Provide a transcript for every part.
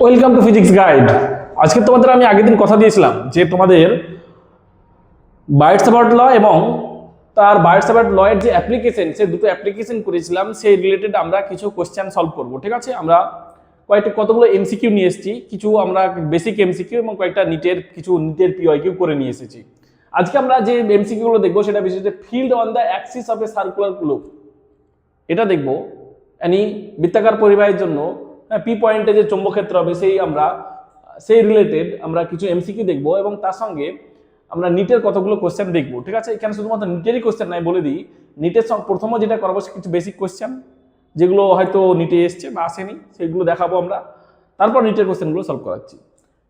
Welcome to physics guide. আজকে তোমাদের আমি আগের দিন কথা দিয়েছিলাম যে তোমাদের বায়োট-স্যাভার্ট ল এবং তার বায়োট-স্যাভার্ট ল এর যে অ্যাপ্লিকেশন, সে দুটো অ্যাপ্লিকেশন করেছিলাম, সেই রিলেটেড আমরা কিছু কোশ্চেন সলভ করব। ঠিক আছে, আমরা কতগুলো এমসিকিউ নিয়ে এসেছি, কিছু আমরা বেসিক এমসিকিউ এবং কয়েকটা নিটের পিওয়াইকিউ করে নিয়ে এসেছি। আজকে আমরা যে এমসিকিউ গুলো দেখবো সেটা বিশেষ করে field on the Axis of A circular globe, এটা দেখবো। বৃত্তাকার পরিবাহের জন্য পি পয়েন্টে যে চৌম্বক ক্ষেত্র হবে সেই রিলেটেড আমরা কিছু এমসিকিউ দেখবো এবং তার সঙ্গে আমরা নিটের কতগুলো কোশ্চেন দেখবো। ঠিক আছে, এখানে শুধুমাত্র নিটেরই কোশ্চেন নাই, বলে দিই নিটের প্রথমে যেটা করাবো কিছু বেসিক কোশ্চেন যেগুলো হয়তো নিটে এসছে বা আসেনি, সেগুলো দেখাবো আমরা, তারপর নিটের কোশ্চেনগুলো সলভ করাচ্ছি।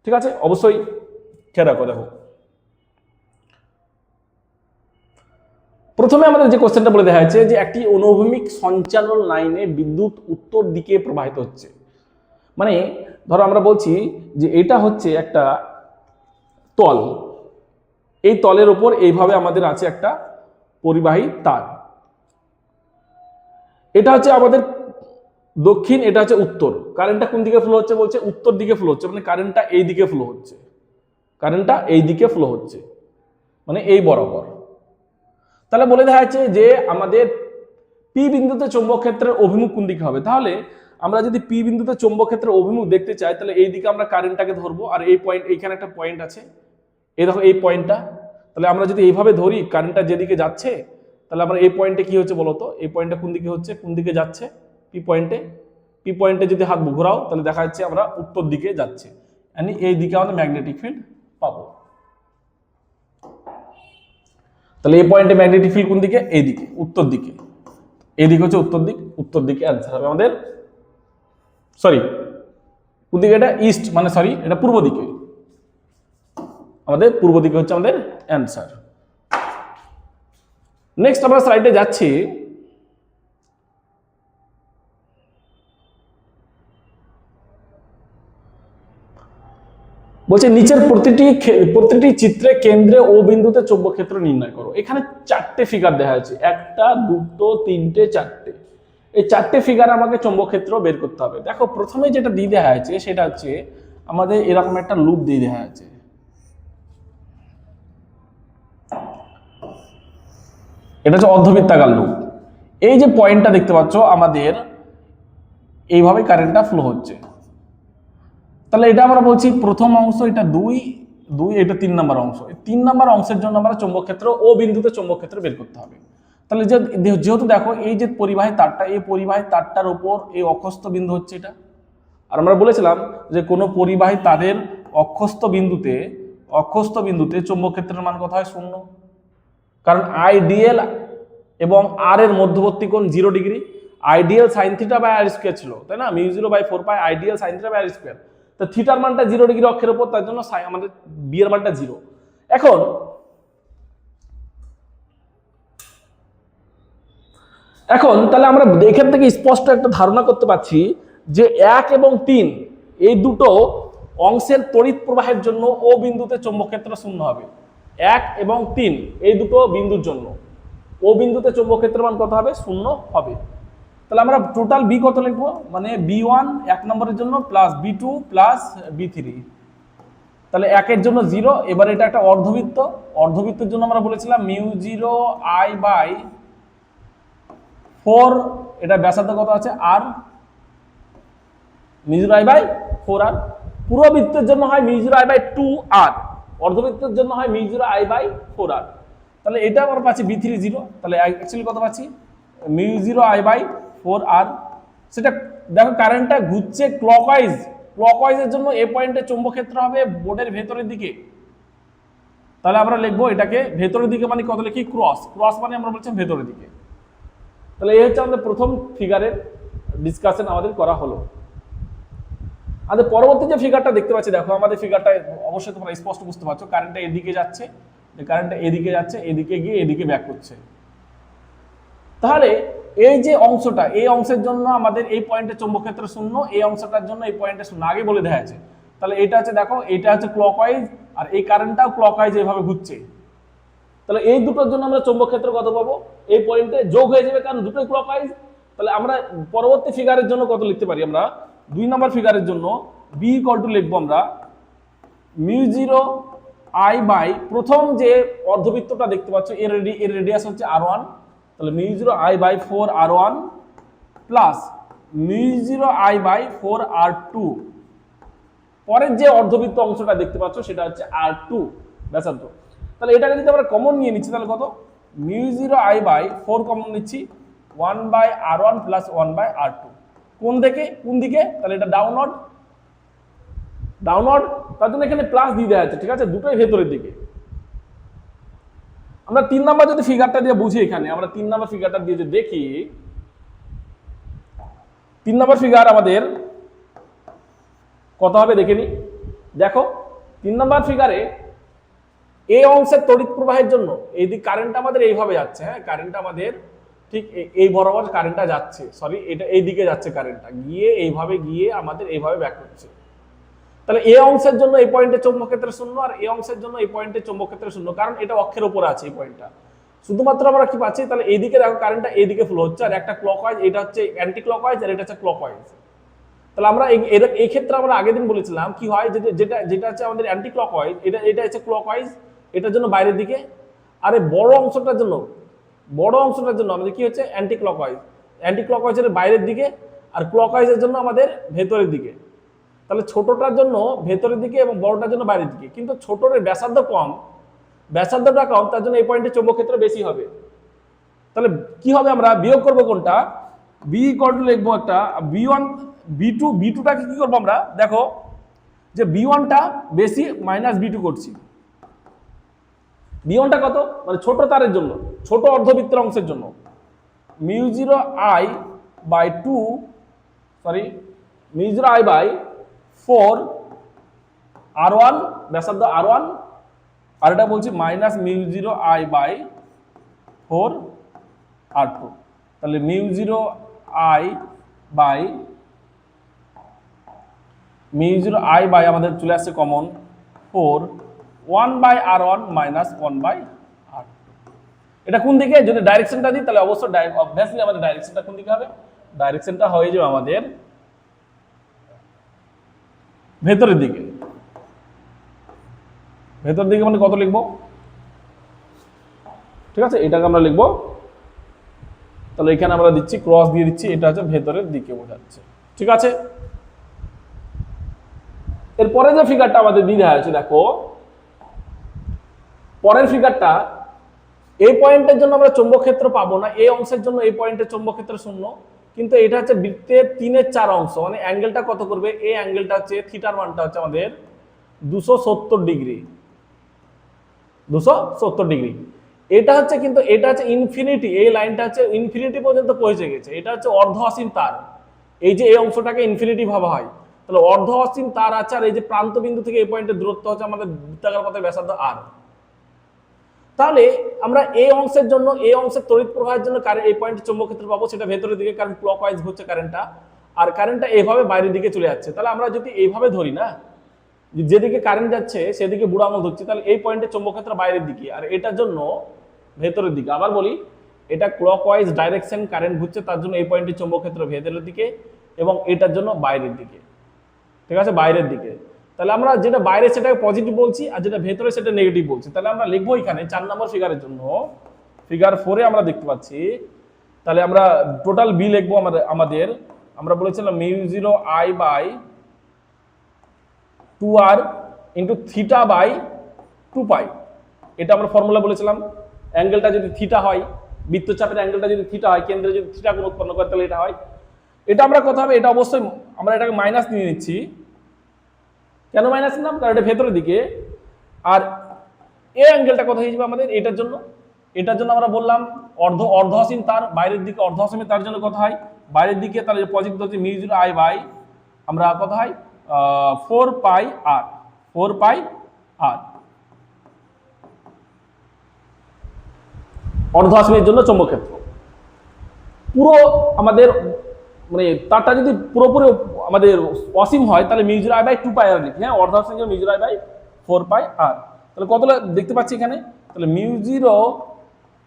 ঠিক আছে, অবশ্যই খেয়াল রাখো। দেখো, প্রথমে আমাদের যে কোশ্চেনটা বলে দেওয়া হয়েছে যে একটি অনুভূমিক সঞ্চালন লাইনে বিদ্যুৎ উত্তর দিকে প্রবাহিত হচ্ছে। মানে ধরো আমরা বলছি যে এটা হচ্ছে একটা তল, এই তলের উপর এইভাবে আমাদের আছে একটা পরিবাহী তার, এটা হচ্ছে আমাদের দক্ষিণ, এটা হচ্ছে উত্তর। কারেন্টটা কোন দিকে ফ্লো হচ্ছে? বলছে উত্তর দিকে ফ্লো হচ্ছে, মানে কারেন্টটা এই দিকে ফ্লো হচ্ছে, কারেন্টটা এই দিকে ফ্লো হচ্ছে, মানে এই বরাবর। তাহলে বলে দেওয়া হচ্ছে যে আমাদের পি বিন্দুতে চৌম্বক ক্ষেত্রের অভিমুখ কোন দিকে হবে। তাহলে আমরা যদি পি বিন্দুতে চৌম্বক ক্ষেত্রের অভিমুখ দেখতে চাই, তাহলে এই দিকে আমরা কারেন্টটাকে ধরবো, আর এই পয়েন্ট, এইখানে একটা পয়েন্ট আছে, এই দেখো এই পয়েন্টটা। তাহলে আমরা যদি এইভাবে ধরি কারেন্টটা যেদিকে যাচ্ছে, তাহলে আমরা এই পয়েন্টে কি হচ্ছে বলতো, এই পয়েন্টটা কোন দিকে হচ্ছে, কোন দিকে যাচ্ছে? পি পয়েন্টে যদি হাত ঘোরাও তাহলে দেখা যাচ্ছে আমরা উত্তর দিকে যাচ্ছে, মানে এই দিকে আমাদের ম্যাগনেটিক ফিল্ড পাবো। তাহলে এই পয়েন্টে ম্যাগনেটিক ফিল্ড কোন দিকে? এই দিকে, উত্তর দিকে। এই দিকে হচ্ছে উত্তর দিক, উত্তর দিকে অ্যান্সার হবে আমাদের, সরি কোন দিকে? এটা ইস্ট, মানে সরি এটা পূর্ব দিকে, আমাদের পূর্ব দিকে হচ্ছে আমাদের অ্যান্সার। নেক্সট আমরা স্লাইডে যাচ্ছি। বলছে নিচের প্রতিটি চিত্রে কেন্দ্রে ও বিন্দুতে চৌম্বক ক্ষেত্র নির্ণয় করো। এখানে চারটে ফিগার দেখা যাচ্ছে, একটা, দুটো, তিনটে, চারটে। এই চারটে ফিগার আমাকে চৌম্বক ক্ষেত্র বের করতে হবে। দেখো, প্রথমে যেটা দিয়ে দেওয়া আছে সেটা হচ্ছে আমাদের এরকম একটা লুপ দিয়ে দেওয়া আছে, এটা হচ্ছে অর্ধবৃত্তাকার লুপ। এই যে পয়েন্টটা দেখতে পাচ্ছ, আমাদের এইভাবে কারেন্টটা ফ্লো হচ্ছে। তাহলে এটা আমরা বলছি প্রথম অংশ, এটা দুই, এটা 3 নম্বর অংশ। এই 3 নম্বর অংশের জন্য আমরা চৌম্বক ক্ষেত্র ও বিন্দুতে চৌম্বক ক্ষেত্র বের করতে হবে। তাহলে যেহেতু দেখো এই যে পরিবাহী তারটা, এই পরিবাহী তারটার উপর এই অক্ষস্থ বিন্দু হচ্ছে এটা, আর আমরা বলেছিলাম যে কোনো পরিবাহী তারের অক্ষস্থ বিন্দুতে চৌম্বক ক্ষেত্রের মান কত হয়? 0, কারণ আইডিয়াল এবং আর এর মধ্যবর্তী কোণ 0 degree. I dl sine theta by r square ছিল, তাই না? μ0/4 pi I dl sine theta by r square. তো থিটার মানটা 0 ডিগ্রি অক্ষের উপর, তার জন্য আমাদের বি এর মানটা 0। এখন তাহলে আমরা এখান থেকে স্পষ্ট একটা ধারণা করতে পারছি যে 1 এবং 3 এই দুটো অংশের তড়িৎ প্রবাহের জন্য ও বিন্দুতে চৌম্বক ক্ষেত্র 0 হবে। 1 এবং 3 এই দুটো বিন্দুর জন্য ও বিন্দুতে চৌম্বক ক্ষেত্রের মান কত হবে? 0 হবে। তাহলে আমরা টোটাল বি কত লিখবো? মানে b1 1 নম্বরের জন্য প্লাস b2 প্লাস b3। তাহলে 1 এর জন্য 0। এবার এটা একটা অর্ধবৃত্ত, অর্ধবৃত্তের জন্য আমরা বলেছিলাম μ0I/4, এটা ব্যাসার্ধ কত আছে? r, μ0I/4r। পুরো বৃত্তের জন্য হয় μ0I/2r, অর্ধবৃত্তের জন্য হয় μ0I/4r। তাহলে এটা আমরা পাচ্ছি b3 0। তাহলে অ্যাকচুয়ালি কত পাচ্ছি? μ0I/4r। সেটা দেখো কারেন্টটা ঘুরছে ক্লকওয়াইজের জন্য এ পয়েন্টে চৌম্বক ক্ষেত্র হবে বোর্ডের ভেতরের দিকে। তাহলে আমরা লিখবো এটাকে ভেতরের দিকে, মানে কত লিখি? ক্রস মানে আমরা বলছি ভেতরের দিকে। তাহলে এই হচ্ছে আমাদের প্রথম ফিগারের ডিসকাশন আমাদের করা হলো। আমাদের পরবর্তী যে ফিগারটা দেখতে পাচ্ছি, দেখো আমাদের ফিগারটা অবশ্যই তোমরা স্পষ্ট বুঝতে পারছো, কারেন্টটা এদিকে যাচ্ছে, কারেন্টটা এদিকে যাচ্ছে, এদিকে গিয়ে এদিকে ব্যাক করছে। তাহলে এই যে অংশটা, এই অংশের জন্য আমাদের এই পয়েন্টে চৌম্বক ক্ষেত্র 0, এই অংশটার জন্য এই পয়েন্টে 0 আগে বলে দেওয়া আছে। তাহলে এটা হচ্ছে, দেখো এটা হচ্ছে ক্লকওয়াইজ, আর এই কারেন্টটাও ক্লকওয়াইজ এইভাবে ঘুরছে। তাহলে এই দুটোর জন্য আমরা চৌম্বক ক্ষেত্র কত পাবো? এই পয়েন্টে যোগ হয়ে যাবে, কারণ দুটোই ক্লকওয়াইজ। তাহলে আমরা পরবর্তী ফিগারের জন্য কত লিখতে পারি? আমরা 2 নম্বর ফিগারের জন্য বি ইকুয়াল টু লিখবো আমরা মিউ জিরো আই বাই প্রথম যে অর্ধবৃত্তটা দেখতে পাচ্ছ এর রেডিয়াস হচ্ছে r1, তাহলে mu zero I by 4r1 plus mu zero I by 4r2। পরের যে অর্ধবৃত্ত অংশটা দেখতে পাচ্ছ সেটা হচ্ছে r2 ব্যাসার্ধ। তাহলে এটাকে যদি আমরা কমন নিয়ে নিচ্ছি তাহলে কত, mu zero I by 4 common নিচ্ছি 1/r1 প্লাস 1/r2। কোন দিকে তাহলে এটা ডাউনওয়ার্ড, তার জন্য এখানে প্লাস দিয়ে দেওয়া আছে, ঠিক আছে, দুটোই ভেতরের দিকে। আমরা 3 নাম্বার যদি ফিগারটা দিয়ে বুঝি, এখানে আমরা 3 নাম্বার ফিগারটা দিয়ে যদি দেখি, 3 নাম্বার ফিগার আমাদের কত হবে দেখে নি। দেখো 3 নাম্বার ফিগারে এই অংশের তড়িৎ প্রবাহের জন্য এই দিক কারেন্ট আমাদের এইভাবে যাচ্ছে, হ্যাঁ কারেন্ট আমাদের ঠিক এই বরাবর কারেন্টটা যাচ্ছে, সরি এটা এই দিকে যাচ্ছে কারেন্টটা, গিয়ে এইভাবে গিয়ে আমাদের এইভাবে ব্যাক করছে। তাহলে এই অংশের জন্য এই পয়েন্টে চৌম্বক ক্ষেত্র শূন্য, আর এই অংশের জন্য এই পয়েন্টে চৌম্বক ক্ষেত্র শূন্য, কারণ এটা অক্ষের উপরে আছে এই পয়েন্টটা। শুধুমাত্র আমরা কি পাচ্ছি, তাহলে এইদিকে দেখো কারেন্টটা এইদিকে ফ্লো হচ্ছে, আর একটা ক্লকওয়াইজ, এটা হচ্ছে অ্যান্টি ক্লকওয়াইজ, আর এটা হচ্ছে ক্লকওয়াইজ। তাহলে আমরা এই ক্ষেত্রে আমরা আগের দিন বলেছিলাম কি হয়, যেটা হচ্ছে আমাদের অ্যান্টি ক্লকওয়াইজ, এটা হচ্ছে ক্লকওয়াইজ, এটার জন্য বাইরের দিকে, আর এই বড় অংশটার জন্য আমাদের কি হচ্ছে অ্যান্টি ক্লকওয়াইজের বাইরের দিকে, আর ক্লকওয়াইজের জন্য আমাদের ভেতরের দিকে। তাহলে ছোটটার জন্য ভেতরের দিকে এবং বড়টার জন্য বাইরের দিকে, কিন্তু ছোটর ব্যাসার্ধটা কম, তার জন্য এই পয়েন্টে চৌম্বক ক্ষেত্র বেশি হবে। তাহলে কি হবে, আমরা বিয়োগ করব কোনটা, বি ইকুয়াল টু লিখবো একটা b1 b2টাকে কি করবো আমরা, দেখো যে b1টা বেশি মাইনাস b2 করছি। b1টা কত, মানে ছোট তারের জন্য, ছোট অর্ধবৃত্তের অংশের জন্য mu zero I by 4 r1 ব্যাসার্ধ r1, আর এটা বলছি minus mu zero I by 4 r2। তাহলে মিউ জিরো আই বাই আমাদের চলে আসছে কমন 4 1/r1 মাইনাস 1/r2। এটা কোন দিকে, যদি ডাইরেকশনটা দিই তাহলে অবশ্যই অবভিয়াসলি আমাদের ডাইরেকশনটা কোন দিকে হবে, ডাইরেকশনটা হয়ে যাবে আমাদের ভেতরের দিকে। মানে কত লিখবো, ঠিক আছে, এটাকে আমরা লিখবো, তাহলে এখানে আমরা দিচ্ছি ক্রস দিয়ে দিচ্ছি, এটা হচ্ছে ভেতরের দিকে বোঝাচ্ছে, ঠিক আছে। এরপরে যে ফিগারটা আমাদের দিয়ে দেওয়া হয়েছে, দেখো পরের ফিগারটা, এই পয়েন্টের জন্য আমরা চৌম্বক ক্ষেত্র পাবো না, এই অংশের জন্য এই পয়েন্টে চৌম্বক ক্ষেত্র শূন্য, কিন্তু এটা হচ্ছে বৃত্তের 3/4 অংশ, মানে অ্যাঙ্গেলটা কত করবে, এই অ্যাঙ্গেলটা হচ্ছে থিটার মানটা হচ্ছে আমাদের 270 ডিগ্রি। এটা হচ্ছে কিন্তু এটা হচ্ছে ইনফিনিটি, এই লাইনটা হচ্ছে ইনফিনিটি পর্যন্ত পৌঁছে গেছে, এটা হচ্ছে অর্ধ অসীম তার, এই যে এই অংশটাকে ইনফিনিটি ভাবা হয়, তাহলে অর্ধ অসীম তার আছে, আর এই যে প্রান্ত বিন্দু থেকে এই পয়েন্টের দূরত্ব হচ্ছে আমাদের বৃত্তাকার পথের ব্যাসার্ধ r। তাহলে আমরা এই অংশের জন্য, এই অংশের তড়িৎ প্রবাহের জন্য এই পয়েন্টে চৌম্বক ক্ষেত্র পাবো, সেটা ভেতরের দিকে, কারণ ক্লকওয়াইজ হচ্ছে কারেন্টটা, আর কারেন্টটা এইভাবে বাইরের দিকে চলে যাচ্ছে। তাহলে আমরা যদি এইভাবে ধরি না, যেদিকে কারেন্ট যাচ্ছে সেদিকে বুড়ো আঙুল ধরছি, তাহলে এই পয়েন্টে চৌম্বক ক্ষেত্র বাইরের দিকে, আর এটার জন্য ভেতরের দিকে। আবার বলি, এটা ক্লকওয়াইজ ডাইরেকশন, কারেন্ট ঘুরছে, তার জন্য এই পয়েন্টে চৌম্বক ক্ষেত্র ভেতরের দিকে, এবং এটার জন্য বাইরের দিকে, ঠিক আছে, বাইরের দিকে। তাহলে আমরা যেটা বাইরে সেটাকে পজিটিভ বলছি, আর যেটা ভেতরে সেটা নেগেটিভ বলছি। তাহলে আমরা লিখবো এখানে 4 নম্বর ফিগারের জন্য, ফিগার 4-এ আমরা দেখতে পাচ্ছি, তাহলে আমরা টোটাল বি লিখবো আমাদের, আমরা বলেছিলাম mu zero I by 2r into theta by 2 pi, এটা আমরা ফর্মুলা বলেছিলাম। অ্যাঙ্গেলটা যদি থিটা হয়, বৃত্তচাপের অ্যাঙ্গেলটা যদি থিটা হয়, কেন্দ্রে যদি থিটা কোণ উৎপন্ন করে, তাহলে এটা হয়। এটা আমরা কথা হবে, এটা অবশ্যই আমরা এটাকে মাইনাস নিয়ে নিচ্ছি। কেন মাইনাস নিলাম, কারণ এটা ভেতরের দিকে, আর এই অ্যাঙ্গেলটা কত হয়ে যাবে আমাদের, এটার জন্য আমরা বললাম অর্ধ অসীম তার, বাইরের দিকে অর্ধ অসীম, তার জন্য কথা হয় বাইরের দিকে, তাহলে পজিটিভ হচ্ছে মিউ জিরো আই বাই আমরা কথা হয় 4 πr, অর্ধ অসীমের জন্য চৌম্বক ক্ষেত্র। পুরো আমাদের মানে তারটা যদি পুরোপুরি আমাদের অসীম হয়, তাহলে মিউ জিরো আই বাই 2 পাই আর লিখি, হ্যাঁ, অর্ধ অসীমের জন্য mu zero I by 4 πr। তাহলে কতটা দেখতে পাচ্ছি এখানে, তাহলে মিউ জিরো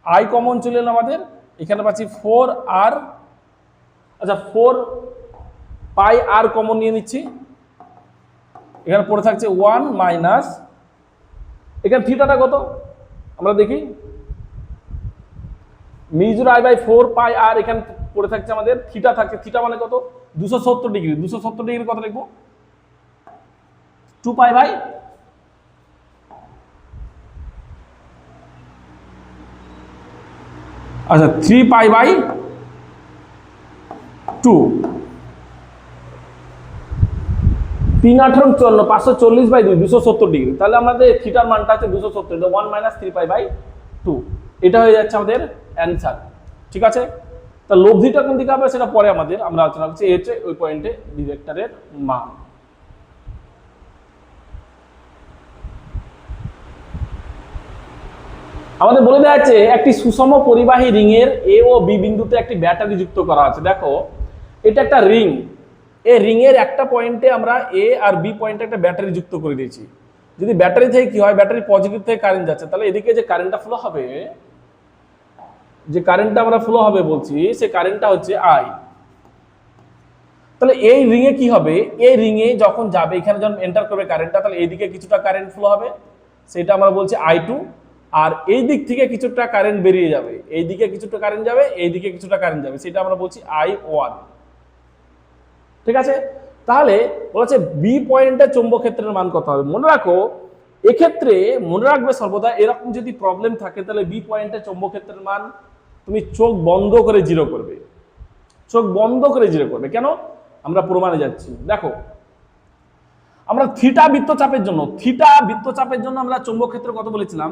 আই কমন চলে এলো আমাদের, এখানে পাচ্ছি 4r, আচ্ছা পাই আর কমন নিয়ে নিচ্ছি, এখানে পড়ে থাকছে 1 মাইনাস, এখানে থিটাটা কত আমরা দেখি, মিউ0 আই বাই 4 পাই আর, এখানে পড়ে থাকছে আমাদের থিটা থাকছে, থিটা মানে কত 270 ডিগ্রি, 270 ডিগ্রি কত লিখবো 2 পাই বাই, আচ্ছা 3 পাই বাই 2, 3 18 54 540 বাই 2 270 ডিগ্রি, তাহলে আমাদের থিটার মানটা আছে 270, এটা 1 মাইনাস 3 পাই বাই 2, এটা হয়ে যাচ্ছে আমাদের অ্যান্সার। ঠিক আছে, তা লব্ধিটা কোন দিকে হবে সেটা পরে আমরা আলোচনা করছি, এই হচ্ছে ওই পয়েন্টে বি ভেক্টরের মান। আমাদের বলে দেওয়া আছে একটি সুষম পরিবাহী রিং এর এ ও বি বিন্দুতে একটি ব্যাটারি যুক্ত করা আছে। দেখো এটা একটা রিং, এই রিং এর একটা পয়েন্টে আমরা এ আর বি পয়েন্টে একটা ব্যাটারি যুক্ত করে দিয়েছি। যদি ব্যাটারি থেকে কি হয়, ব্যাটারি পজিটিভ থেকে কারেন্ট যাচ্ছে, তাহলে এদিকে যে কারেন্টটা ফ্লো হবে, যে কারেন্টটা আমরা ফ্লো হবে বলছি, সে কারেন্টটা হচ্ছে আই। তাহলে এই রিং এ কি হবে, এই রিং এ যখন যাবে, এখানে যখন এন্টার করবে কারেন্টটা, তাহলে এইদিকে কিছুটা কারেন্ট ফ্লো হবে, সেটা আমরা বলছি I2, আর এই দিক থেকে কিছুটা কারেন্ট বেরিয়ে যাবে, এই দিকে কিছুটা কারেন্ট যাবে, এই দিকে কিছুটা কারেন্ট যাবে, সেটা আমরা বলছি I1। ঠিক আছে, তাহলে বলেছে বি পয়েন্টে চৌম্বক ক্ষেত্রের মান কত হবে। মনে রাখো এক্ষেত্রে মনে রাখবে সর্বদা, এরকম যদি প্রবলেম থাকে তাহলে বি পয়েন্টে চৌম্বক ক্ষেত্রের মান তুমি চোখ বন্ধ করে জিরো করবে, চোখ বন্ধ করে জিরো করবে। কেন, আমরা প্রমাণে যাচ্ছি। দেখো আমরা থিটা বৃত্তচাপের জন্য আমরা চৌম্বক ক্ষেত্র কত বলেছিলাম,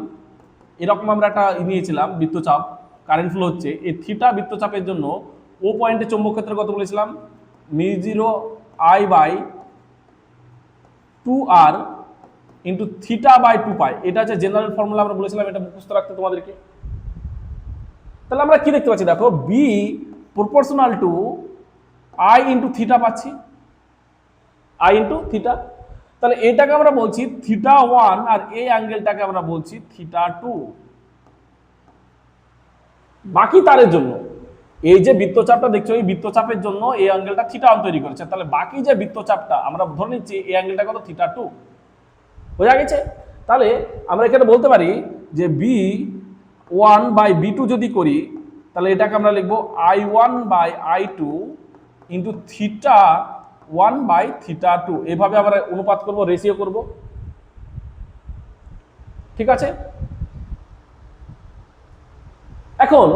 এরকম আমরা একটা নিয়েছিলাম বৃত্তচাপ, কারেন্ট ফ্লো হচ্ছে, এই থিটা বৃত্তচাপের জন্য ও পয়েন্টে চৌম্বক ক্ষেত্র কত বলেছিলাম, মিউ0 I by 2r into theta by 2 pi, এটা হচ্ছে জেনারেল ফর্মুলা, আমরা বলেছিলাম এটা মুখস্থ রাখতে তোমাদেরকে। তাহলে আমরা কি দেখতে পাচ্ছি, দেখো B proportional to I into theta পাচ্ছি, আই ইন্টু থিটা, তাহলে এটাকে আমরা বলছি থিটা 1 আর এই অ্যাঙ্গেলটাকে আমরা বলছি থিটা 2। বাকি তারের জন্য এই যে বৃত্তচাপটা দেখছো, এই বৃত্তচাপের জন্য এই অ্যাঙ্গেলটা থিটা 1 তৈরি করেছে, তাহলে বাকি যে বৃত্তচাপটা আমরা ধরে নিচ্ছি এই অ্যাঙ্গেলটা কত থিটা 2, বোঝা গেছে। তাহলে আমরা এখানে বলতে পারি যে B1 বাই B2 যদি করি, তাহলে এটাকে আমরা লিখবো I1 by I2 into theta 1 by theta 2, এভাবে আমরা অনুপাত করব, রেশিও করব। ঠিক আছে, এখন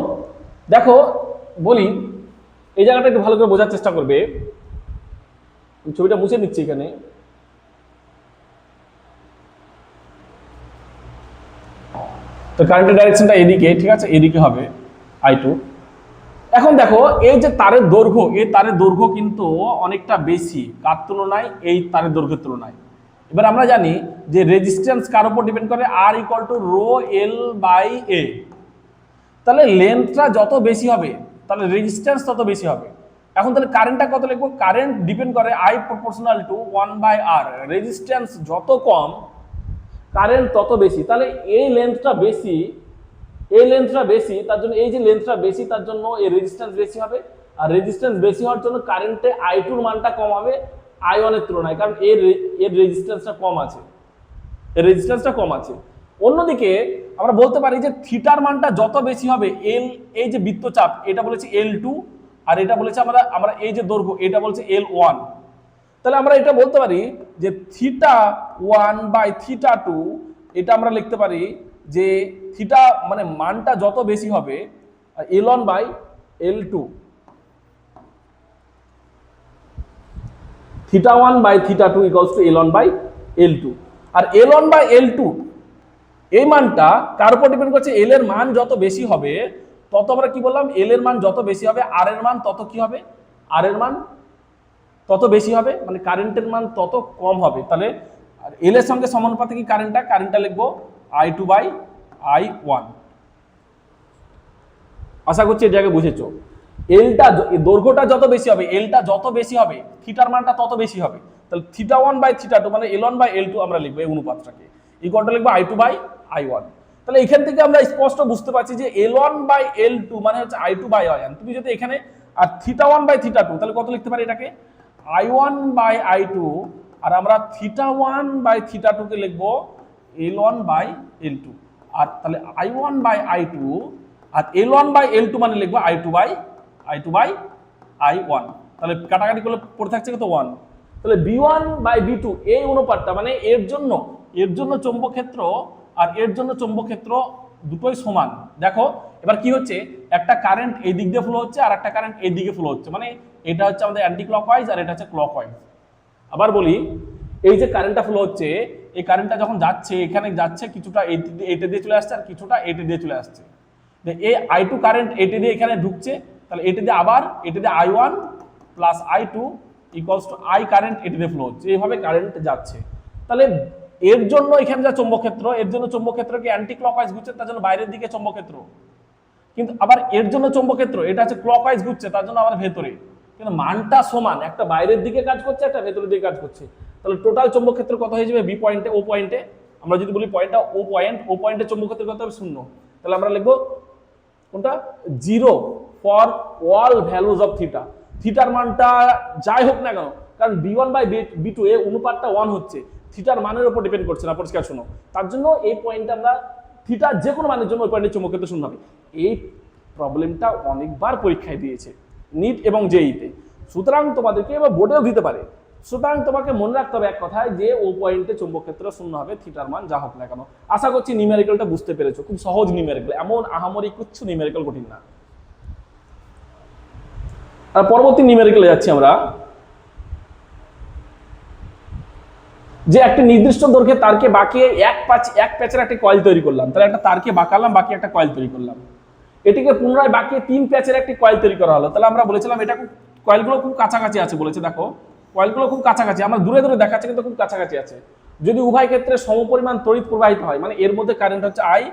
দেখো বলি, এই জায়গাটা একটু ভালো করে বোঝার চেষ্টা করবে, ছবিটা মুছে নিচ্ছি এখানে। তো কারেন্টের ডাইরেকশনটা এদিকে, ঠিক আছে, এদিকে হবে I2। এখন দেখো এই যে তারের দৈর্ঘ্য, এই তারের দৈর্ঘ্য কিন্তু অনেকটা বেশি কার তুলনায়, এই তারের দৈর্ঘ্যের তুলনায়। এবার আমরা জানি যে রেজিস্ট্যান্স কার উপর ডিপেন্ড করে, R equal to rho L by A. তাহলে লেন্থটা যত বেশি হবে তাহলে রেজিস্ট্যান্স তত বেশি হবে। এখন তাহলে কারেন্টটা কত লিখবো, কারেন্ট ডিপেন্ড করে I proportional to 1 by R, resistance যত কম কারেন্ট তত বেশি। তাহলে এই লেন্থটা বেশি, এই লেন্থটা বেশি, তার জন্য এই যে লেন্থটা বেশি তার জন্য এই রেজিস্ট্যান্স বেশি হবে, আর রেজিস্ট্যান্স বেশি হওয়ার জন্য কারেন্টে I2 এর মানটা কম হবে I1 এর তুলনায়, কারণ এর রেজিস্ট্যান্সটা কম আছে, এর রেজিস্ট্যান্সটা কম আছে। অন্যদিকে আমরা বলতে পারি যে থিটার মানটা যত বেশি হবে, এল এই যে বৃত্তচাপ এটা বলেছি L2, আর এটা বলেছে আমরা এই যে দৈর্ঘ্য এটা বলছে L1, তাহলে আমরা এটা বলতে পারি যে থিটা 1 বাই থিটা 2, এটা আমরা লিখতে পারি যে থিটা মানে মানটা যত বেশি হবে L1 by L2, theta 1 by theta 2 equals to L1 by L2। আর L1 বাই L2 এই মানটা কার উপর ডিপেন্ড করছে, L এর মান যত বেশি হবে তত আমরা কি বললাম, L এর মান যত বেশি হবে R এর মান তত কি হবে, R এর মান তত বেশি হবে, মানে কারেন্টের মান তত কম হবে। তাহলে L এর সঙ্গে সমানুপাতে কি কারেন্টটা লিখবো I2 বাই I1। আশা করছি এই জায়গায় বুঝেছো। এলটা দৈর্ঘ্যটা যত বেশি হবে, এলটা যত বেশি হবে থিটার মানটা তত বেশি হবে, তাহলে থিটা 1 বাই থিটা 2 মানে L1 বাই L2 আমরা লিখবো এই অনুপাতটাকে, ইকুয়ালটা লিখবো I2 বাই I1। তাহলে এখান থেকে আমরা স্পষ্ট বুঝতে পারছি যে L1 বাই L2 মানে হচ্ছে I2 বাই I1। তুমি যদি এখানে আর থিটা 1 বাই থিটা 2 তাহলে কত লিখতে পারি, এটাকে I1 বাই I2, আর আমরা θ1 বাই θ2 কে লিখবো L1 বাই L2, আর তাহলে I1 by I2 R L1 by L2 মানে লিখবো I2 বাই I1, তাহলে কাটাকাটি করলে পড়ে থাকছে কত 1। তাহলে B1 বাই B2 এই অনুপাতটা মানে এর জন্য চৌম্বক ক্ষেত্র আর এর জন্য চৌম্বক ক্ষেত্র দুটোই সমান। দেখো এবার কি হচ্ছে, একটা কারেন্ট এই দিক দিয়ে ফ্লো হচ্ছে আর একটা কারেন্ট এই দিকে ফ্লো হচ্ছে, মানে এটা হচ্ছে আমাদের অ্যান্টি ক্লকওয়াইজ আর এটা হচ্ছে ক্লকওয়াইজ। আবার বলি, এই যে কারেন্টটা ফ্লো হচ্ছে, এই কারেন্টটা যখন যাচ্ছে এখানে যাচ্ছে কিছুটা এইটা দিয়ে চলে আসছে আর কিছুটা এইটা দিয়ে চলে আসছে। এই I2 কারেন্ট এইটা দিয়ে এখানে ঢুকছে, তাহলে এটা দিয়ে আবার এটা দিয়ে I1 plus I2 equals to I current এটা দিয়ে ফ্লো হচ্ছে, এইভাবে কারেন্ট যাচ্ছে। তাহলে এর জন্য এখানে যা চৌম্বক ক্ষেত্র, এর জন্য চৌম্বক ক্ষেত্রকে অ্যান্টি ক্লকওয়াইজ ঘুরছে, তার জন্য বাইরের দিকে চৌম্বক ক্ষেত্র। কিন্তু আবার এর জন্য চৌম্বক ক্ষেত্র এটা হচ্ছে ক্লকওয়াইজ ঘুরছে, তার জন্য আবার ভেতরে, কিন্তু মানটা সমান, একটা বাইরের দিকে কাজ করছে একটা ভেতরের দিকে কাজ করছে। তাহলে টোটাল চৌম্বক ক্ষেত্র কত হয়ে যাবে, বি পয়েন্টে ও পয়েন্টে, আমরা যদি বলি পয়েন্টটা ও পয়েন্টে চৌম্বক ক্ষেত্র কত হবে 0। তাহলে আমরা লিখবো কোনটা 0 for all values of theta. থিটার মানটা যাই হোক না কেন, কারণ B1 বাই B2 এ অনুপাতটা 1 হচ্ছে, থিটার মানের উপর ডিপেন্ড করছে না, পরিষ্কার শোনো। তার জন্য এই পয়েন্টে আমরা থিটার যে কোনো মানের জন্য ওই পয়েন্টে চৌম্বক ক্ষেত্র 0 হবে। এই প্রবলেমটা অনেকবার পরীক্ষায় দিয়েছে নিট এবং জেইতে, সুতরাং তোমাদেরকে এবার বোর্ডেও দিতে পারে। সুতরাং তোমাকে মনে রাখতে হবে এক কথায় যে ও পয়েন্টে চৌম্বক ক্ষেত্র 0 হবে, থিটার মান যা হোক না কেন। আশা করছি নিউমেরিক্যালটা বুঝতে পেরেছো, খুব সহজ নিউমেরিক্যাল, এমন আহামরি কিছু নিউমেরিক্যাল কঠিন না। আর পরবর্তী নিউমেরিক্যালে যাচ্ছি আমরা, যে একটা নির্দিষ্ট দৈর্ঘ্যে তারকে বাঁকিয়ে এক প্যাচের একটা কয়েল তৈরি করলাম, তাহলে একটা তারকে বাঁকালাম, বাকি একটা কয়েল তৈরি করলাম, এটিকে পুনরায় বাঁকিয়ে 3 প্যাচের একটি কয়েল তৈরি করা হলো। তাহলে আমরা বলেছিলাম এটা কয়েলগুলো খুব কাছাকাছি আছে, বলেছে দেখো কয়েলগুলো খুব কাছাকাছি, আমরা দূরে দূরে দেখাচ্ছে কিন্তু খুব কাছাকাছি আছে। যদি উভয় ক্ষেত্রে সমপরিমাণ তড়িৎ প্রবাহিত হয়, মানে এর মধ্যে কারেন্ট হচ্ছে I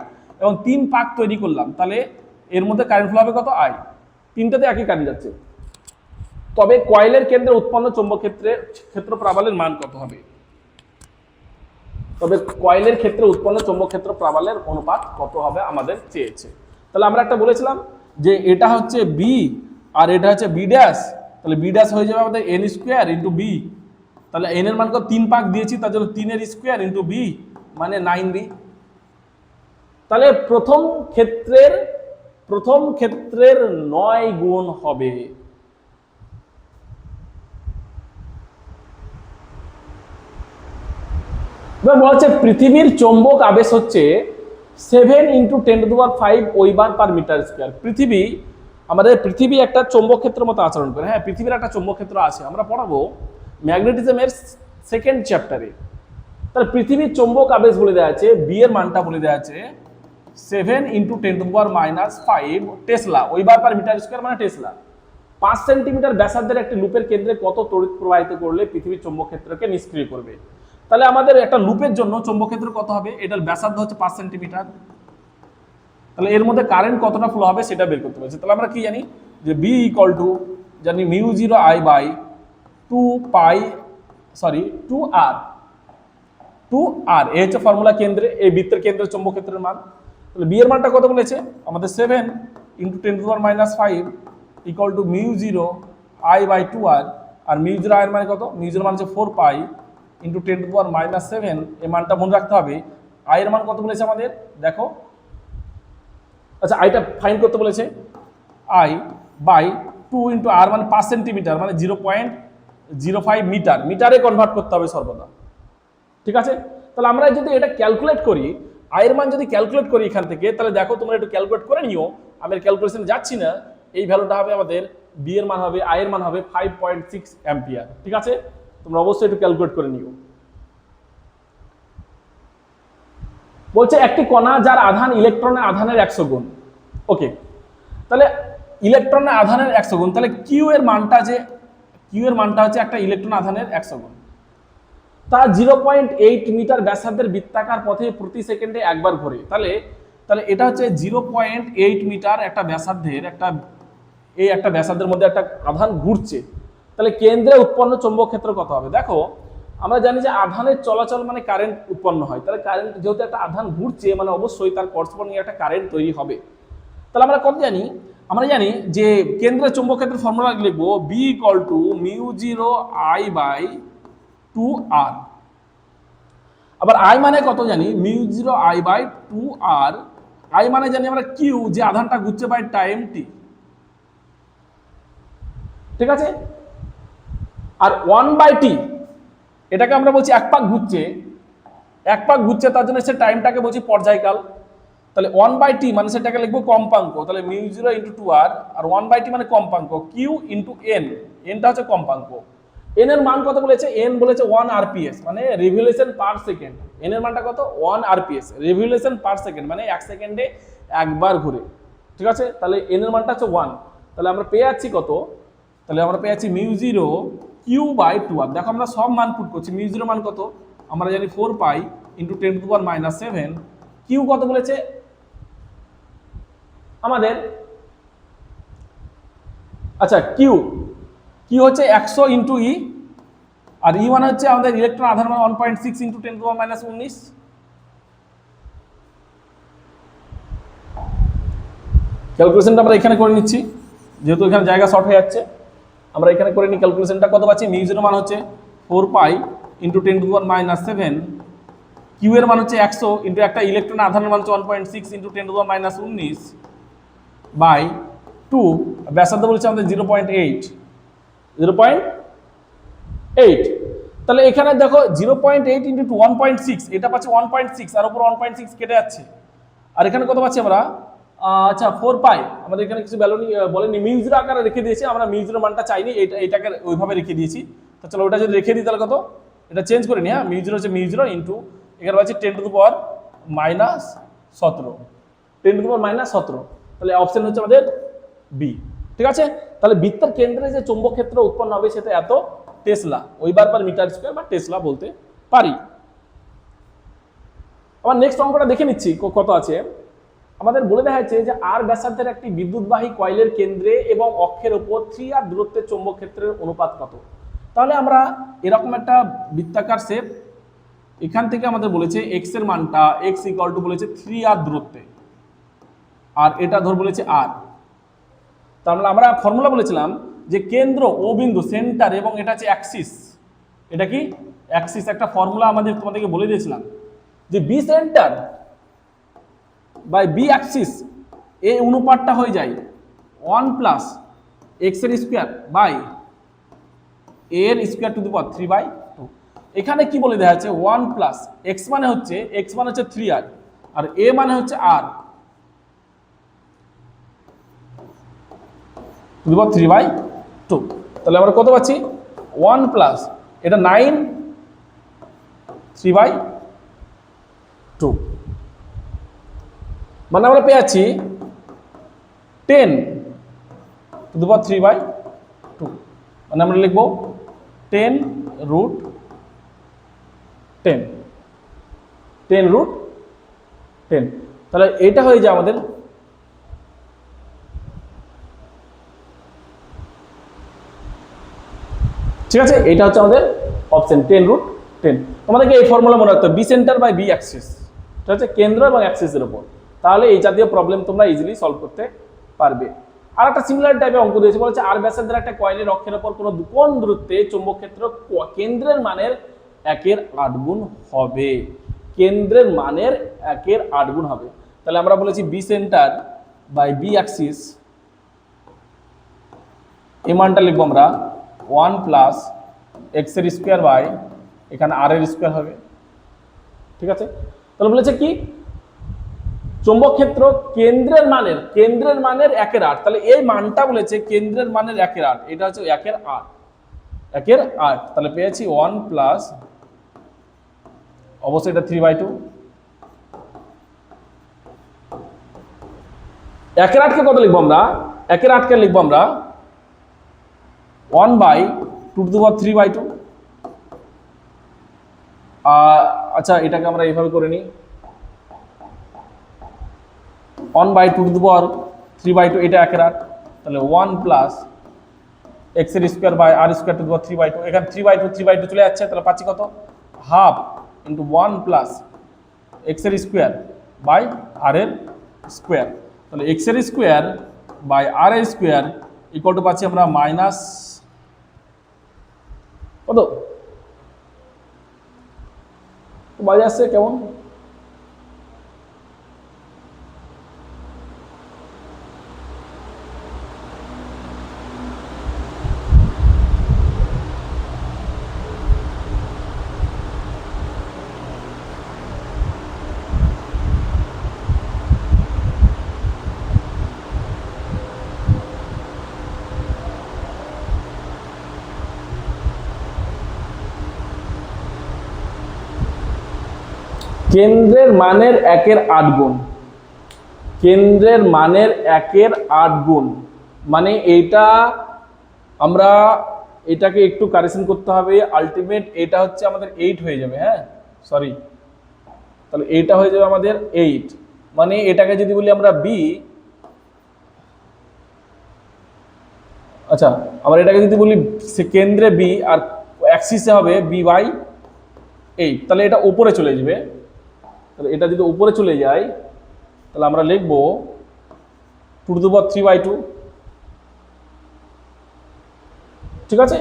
এবং 3 পাক তৈরি করলাম, তাহলে এর মধ্যে কারেন্ট ফ্লো হবে কত I, তিনটাতে একই কারেন্ট যাচ্ছে। তবে কয়েলের কেন্দ্রে উৎপন্ন চৌম্বক ক্ষেত্র প্রাবল্যের মান কত হবে? তবে কয়েলের ক্ষেত্রে উৎপন্ন চৌম্বক ক্ষেত্র প্রাবল্যের অনুপাত কত হবে আমাদের চেয়েছে। তাহলে আমরা একটা বলেছিলাম যে এটা হচ্ছে বি আর এটা হচ্ছে বি ড্যাশ, তাহলে বি ড্যাশ হয়ে যাবে আমাদের n স্কোয়ার ইন্টু বি, তাহলে n এর মান কত 3 পাক দিয়েছি, তার জন্য 3 এর স্কোয়ার ইন্টু বি মানে 9b। তাহলে প্রথম ক্ষেত্রের 9 গুণ হবে। বলছে পৃথিবীর চৌম্বক আবেশ হচ্ছে 7 × 10⁵ ওয়েবার পার মিটার স্কয়ার। পৃথিবী একটা চৌম্বক ক্ষেত্রের মতো আচরণ করে। হ্যাঁ, পৃথিবীর একটা চৌম্বক ক্ষেত্র আছে, আমরা পড়াবো ম্যাগনেটিজমের 2nd চ্যাপ্টারে। তাহলে পৃথিবীর চৌম্বক আবেশ বলে দেওয়া আছে, বি এর মানটা বলে দেওয়া আছে 7 × 10⁻⁵ tesla weber per metre square, মানে টেসলা। 5 সেন্টিমিটার ব্যাসার্ধের একটি লুপের কেন্দ্রে কত তড়িৎ প্রবাহিত করলে পৃথিবীর চৌম্বক ক্ষেত্রকে নিষ্ক্রিয় করবে? তাহলে আমাদের একটা লুপের জন্য চৌম্বক ক্ষেত্র কত হবে, এটার ব্যাসার্ধ হচ্ছে 5 সেন্টিমিটার, তাহলে এর মধ্যে কারেন্ট কতটা ফ্লো হবে সেটা বের করতে পারছি। তাহলে আমরা কি জানি যে B জানি μ0I বাই 2R এই হচ্ছে ফর্মুলা কেন্দ্রে, এই বৃত্তের কেন্দ্রের চৌম্বক ক্ষেত্রের মান। তাহলে বি এর মানটা কত বলেছে আমাদের 7 × 10⁻⁵ μ0I by 2R, R μ0I এর মানে কত, μ0 মান হচ্ছে 4π × 10⁻⁷, এই মানটা মনে রাখতে হবে। I এর মান কত বলেছে আমাদের দেখো, আচ্ছা আইটা ফাইন্ড করতে বলেছে, I বাই 2 × R মানে 5 সেন্টিমিটার মানে 0.05 মিটার, মিটারে কনভার্ট করতে হবে সর্বদা, ঠিক আছে। তাহলে আমরা যদি এটা ক্যালকুলেট করি, I এর মান যদি ক্যালকুলেট করি এখান থেকে, তাহলে দেখো তোমরা একটু ক্যালকুলেট করে নিও, আমি ক্যালকুলেশন যাচ্ছি না। এই ভ্যালুটা হবে আমাদের বি এর মান হবে, I এর মান হবে 5.6 অ্যাম্পিয়ার, ঠিক আছে। তোমরা অবশ্যই একটু ক্যালকুলেট করে নিও। বলছে একটি কণা যার আধান ইলেকট্রনের আধানের 100 গুণ। ওকে, তাহলে ইলেকট্রনের আধানের 100 গুণ, তাহলে কিউ এর মানটা হচ্ছে একটা ইলেকট্রন আধানের 100 গুণ। তা 0.8 মিটার ব্যাসার্ধের বৃত্তাকার পথে প্রতি সেকেন্ডে একবার ঘোরে। তাহলে এটা হচ্ছে 0.8 মিটার একটা ব্যাসার্ধের একটা ব্যাসার্ধের মধ্যে একটা আধান ঘুরছে। তাহলে কেন্দ্রে উৎপন্ন চৌম্বক ক্ষেত্র কত হবে? দেখো আমরা জানি যে আধানের চলাচল মানে কারেন্ট উৎপন্ন হয়, তাহলে কারেন্ট যেহেতু একটা আধান ঘুরছে মানে অবশ্যই তার করসপন্ডিং একটা কারেন্ট তৈরি হবে। তাহলে আমরা কত জানি, আমরা জানি যে কেন্দ্রের চৌম্বক ক্ষেত্রের ফর্মুলা লিখবো B equal to mu zero I by 2r। আবার আই মানে কত জানি, mu zero I by 2r। I মানে জানি আমরা কিউ, যে আধানটা ঘুরছে বাই টাইম টি, ঠিক আছে। আর 1/t এটাকে আমরা বলছি এক পাক ঘুরছে, এক পাক ঘুরছে, তার জন্য সে টাইমটাকে বলছি পর্যায়কাল। তাহলে 1/t মানে সেটাকে লিখবো কম্পাঙ্ক, তাহলে মিউ জিরো ইন্টু 2r, আর 1/t মানে কম্পাঙ্ক, কিউ ইন্টু এন, এনটা হচ্ছে কম্পাঙ্ক। এন এর মান কত বলেছে, এন বলেছে 1 rps মানে রিভলিউশন পার সেকেন্ড। এন এর মানটা কত, 1 rps রিভলিউশন পার সেকেন্ড মানে 1 সেকেন্ডে একবার ঘুরে, ঠিক আছে। তাহলে এন এর মানটা হচ্ছে 1, তাহলে আমরা পেয়ে যাচ্ছি কত, তাহলে আমরা পেয়ে যাচ্ছি mu zero Q by 2r। দেখো আমরা সব মান পুট করছি, মিউ জিরো মান কত আমরা জানি 4 পাই ইন্টু 10⁻⁻7, কিউ কত বলেছে আমাদের, আচ্ছা কিউ হচ্ছে 100 ইন্টু ই, আর ই মানে হচ্ছে আমাদের ইলেকট্রন আধান মান 1.6 ইন্টু 10⁻⁻19। ক্যালকুলেশনটা আমরা এখানে করে নিচ্ছি, যেহেতু এখানে জায়গা শর্ট হয়ে যাচ্ছে, আমরা এখানে করে নিই। ক্যালকুলেশনটা কত পাচ্ছি, মিউ জিরো মান হচ্ছে 4 পাই ইন্টু 10⁻⁻7, কিউ এর মান হচ্ছে 100 ইন্টু একটা ইলেকট্রন আধানের মান হচ্ছে 1.6 ইন্টু 10⁻⁻19 বাই 2, ব্যাসার্ধ বলছে আমাদের 0.8। তাহলে এখানে দেখো 0.8 ইন্টু 1.6, এটা পাচ্ছি 1.6, আর উপর 1.6 কেটে যাচ্ছে, আর এখানে কত পাচ্ছি আমরা, আচ্ছা 4 পাই, আমাদের এখানে কিছু বলেনি, মিউ জিরো আকারে রেখে দিয়েছি, আমরা মিউ জিরো মানটা চাইনি, এটাকে ওইভাবে রেখে দিয়েছি। তো চলো ওটা যদি রেখে দিই তাহলে কত, এটা চেঞ্জ করে নিই, হ্যাঁ মিউ জিরো হচ্ছে মিউ জিরো ইন্টু এখানে পাচ্ছি 10⁻⁻17, তাহলে অপশন হচ্ছে আমাদের বি, ঠিক আছে। তাহলে বৃত্তের কেন্দ্রে যে চৌম্বক ক্ষেত্র উৎপন্ন হবে সেটা এত টেসলা, ওইবার পার মিটার স্কয়ার বা টেসলা বলতে পারি। আবার নেক্সট অঙ্কটা দেখে নিচ্ছি কত আছে। আমাদের বলে দেখা যাচ্ছে যে আর ব্যাসার্ধের একটি বিদ্যুৎবাহী কয়েলের কেন্দ্রে এবং অক্ষের উপর 3r দূরত্বের চৌম্বক ক্ষেত্রের অনুপাত কত। তাহলে আমরা এরকম একটা বৃত্তাকার শেপ, এখান থেকে আমাদের বলেছে x এর মানটা x ইকুয়াল টু বলেছে 3r দূরত্বে, আর এটা ধর বলেছে r। তাহলে আমরা ফর্মুলা বলেছিলাম যে কেন্দ্র ও বিন্দু সেন্টার এবং এটা হচ্ছে অ্যাক্সিস, এটা কি অ্যাক্সিস, একটা ফর্মুলা আমাদের তোমাদেরকে বলে দিয়েছিলাম যে B centre by B axis এই অনুপাতটা হয়ে যায় 1 প্লাস x এর স্কয়ার বাই a এর স্কয়ার টু দি পাওয়ার 3/2। এখানে কি বলে দেওয়া আছে, 1 প্লাস x মানে হচ্ছে 3r, আর a মানে হচ্ছে r টু দি পাওয়ার 3/2। তাহলে আমরা কত পাচ্ছি, 1 প্লাস এটা 9 3/2, মানে আমরা পেয়ে যাচ্ছি 10 টু দি পাওয়ার 3/2, মানে আমরা লিখবো 10√10, তাহলে এটা হয়ে যায় আমাদের ঠিক আছে। এটা হচ্ছে আমাদের অপশন 10√10। তোমাদেরকে এই ফর্মুলা মনে রাখতে হবে, B centre by B axis, ঠিক আছে, কেন্দ্র এবং অ্যাক্সিসের উপর, তাহলে এই জাতীয় প্রবলেম তোমরা ইজিলি সলভ করতে পারবে। আর একটা সিমিলার টাইপের অঙ্ক দিয়েছে, বলেছে আর ব্যাসার্ধের একটা কয়েলের অক্ষের উপর কোন দূরত্বে চৌম্বক ক্ষেত্র কেন্দ্রের মানের 1/8 গুণ হবে, কেন্দ্রের মানের 1/8 গুণ হবে। তাহলে আমরা বলেছি B centre by B axis, এই মানটা লিখবো আমরা 1 প্লাস x এর স্কয়ার বাই এখানে r এর স্কয়ার হবে, ঠিক আছে। তাহলে বলেছে কি চৌম্বক ক্ষেত্র কেন্দ্রের মানের 1/8, তাহলে এই মানটা বলেছে কেন্দ্রের মানের 1/8, এটা হচ্ছে 1/8, তাহলে পেয়েছি 1 প্লাস অবশ্যই এটা 3/2। 1/8 কে কত লিখবো আমরা, 1/8 কে লিখবো আমরা 1/2 আচ্ছা এটাকে আমরা এইভাবে করে নিই, 1/2 এটা 1/8, তাহলে 1 প্লাস x এর square by r square to the power 3/2, এখানে 3/2 চলে যাচ্ছে, তাহলে পাচ্ছি কত, হাফ ইন্টু 1 প্লাস x এর স্কয়ার বাই r এর স্কয়ার, তাহলে x এর square by r square equal to পাচ্ছি আমরা মাইনাস কত বাজে আসছে কেমন, কেন্দ্রের মানের 1/8 গুণ, কেন্দ্রের মানের 1/8 গুণ মানে এইটা আমরা এটাকে একটু কারেকশন করতে হবে, আলটিমেট এটা হচ্ছে আমাদের 8 হয়ে যাবে, হ্যাঁ সরি, তাহলে এইটা হয়ে যাবে আমাদের 8, মানে এটাকে যদি বলি আমরা বি, আচ্ছা আমরা এটাকে যদি বলি কেন্দ্রে বি আর অ্যাক্সিসে হবে b/8, তাহলে এটা উপরে চলে যাবে, তাহলে এটা যদি উপরে চলে যায় তাহলে আমরা লিখবো 2^3/2, ঠিক আছে।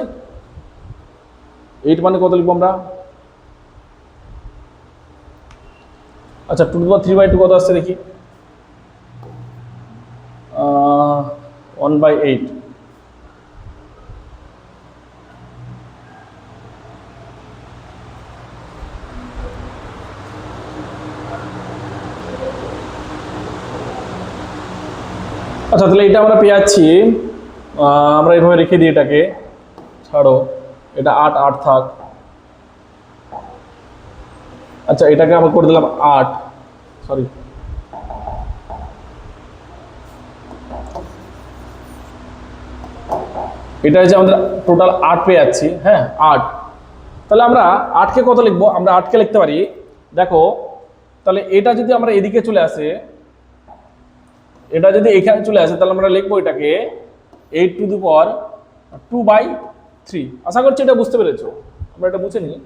8 মানে কত লিখবো আমরা, আচ্ছা 2^3/2 কত আসছে দেখি, 1/8, আচ্ছা তাহলে এটা আমরা পেয়ে যাচ্ছি, আমরা এইভাবে রেখে দিই, এটাকে ছাড়ো, এটা 8 থাক, আচ্ছা এটাকে আমরা করে দিলাম 8, সরি এটা হচ্ছে আমাদের টোটাল 8 পেয়ে যাচ্ছি, হ্যাঁ 8, তাহলে আমরা 8কে কত লিখবো, আমরা 8কে লিখতে পারি, দেখো তাহলে এটা যদি আমরা এদিকে চলে আসে, এটা যদি এখানে চলে আসে তাহলে আমরা লিখবো এটাকে 8^2/3, আশা করছি এটা বুঝতে পেরেছো, আমরা এটা বুঝে নিই,